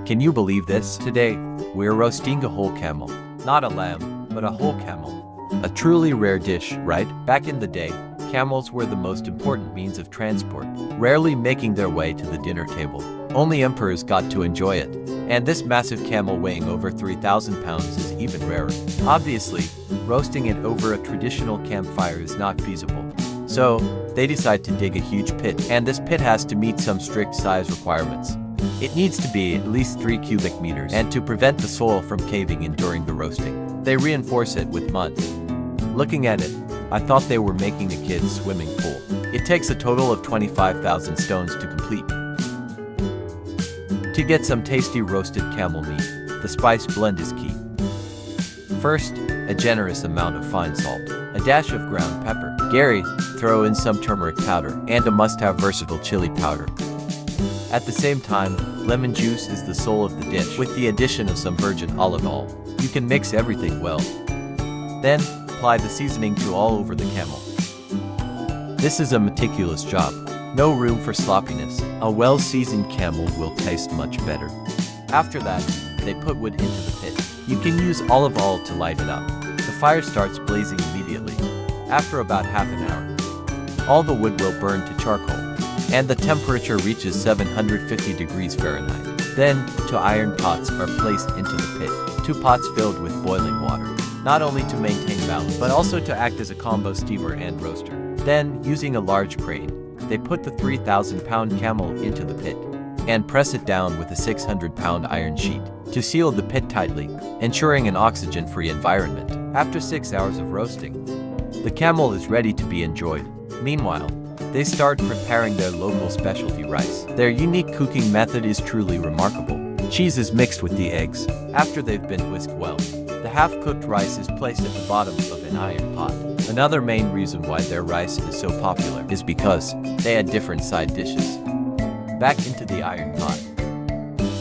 Can you believe this? Today, we're roasting a whole camel. Not a lamb, but a whole camel. A truly rare dish, right? Back in the day, camels were the most important means of transport, rarely making their way to the dinner table. Only emperors got to enjoy it. And this massive camel weighing over 3,000 pounds is even rarer. Obviously, roasting it over a traditional campfire is not feasible. So, they decide to dig a huge pit, and this pit has to meet some strict size requirements. It needs to be at least 3 cubic meters, and to prevent the soil from caving in during the roasting, they reinforce it with mud. Looking at it, I thought they were making a kid's swimming pool. It takes a total of 25,000 stones to complete. To get some tasty roasted camel meat, the spice blend is key. First, a generous amount of fine salt, a dash of ground pepper. Gary, throw in some turmeric powder, and a must-have versatile chili powder. At the same time, lemon juice is the soul of the dish. With the addition of some virgin olive oil, you can mix everything well. Then, apply the seasoning to all over the camel. This is a meticulous job. No room for sloppiness. A well-seasoned camel will taste much better. After that, they put wood into the pit. You can use olive oil to light it up. The fire starts blazing immediately. After about half an hour, all the wood will burn to charcoal, and the temperature reaches 750 degrees Fahrenheit. Then, 2 iron pots are placed into the pit. 2 pots filled with boiling water, not only to maintain balance, but also to act as a combo steamer and roaster. Then, using a large crane, they put the 3,000-pound camel into the pit, and press it down with a 600-pound iron sheet to seal the pit tightly, ensuring an oxygen-free environment. After 6 hours of roasting, the camel is ready to be enjoyed. Meanwhile, they start preparing their local specialty rice. Their unique cooking method is truly remarkable. Cheese is mixed with the eggs. After they've been whisked well, the half-cooked rice is placed at the bottom of an iron pot. Another main reason why their rice is so popular is because they add different side dishes back into the iron pot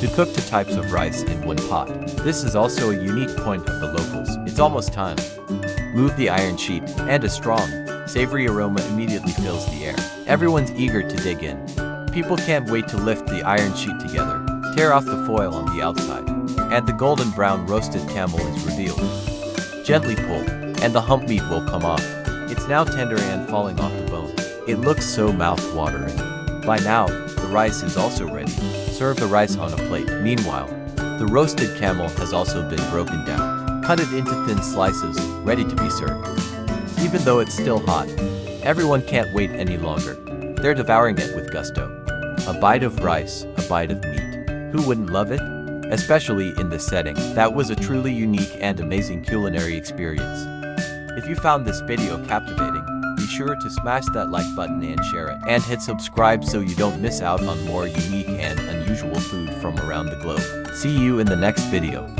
to cook 2 types of rice in 1 pot. This is also a unique point of the locals. It's almost time. Move the iron sheet, and a strong, savory aroma immediately fills the air. Everyone's eager to dig in. People can't wait to lift the iron sheet together, tear off the foil on the outside, and the golden brown roasted camel is revealed. Gently pull, and the hump meat will come off. It's now tender and falling off the bone. It looks so mouth-watering. By now, the rice is also ready. Serve the rice on a plate. Meanwhile, the roasted camel has also been broken down. Cut it into thin slices, ready to be served. Even though it's still hot, everyone can't wait any longer. They're devouring it with gusto. A bite of rice, a bite of meat. Who wouldn't love it? Especially in this setting. That was a truly unique and amazing culinary experience. If you found this video captivating, be sure to smash that like button and share it. And hit subscribe so you don't miss out on more unique and unusual food from around the globe. See you in the next video.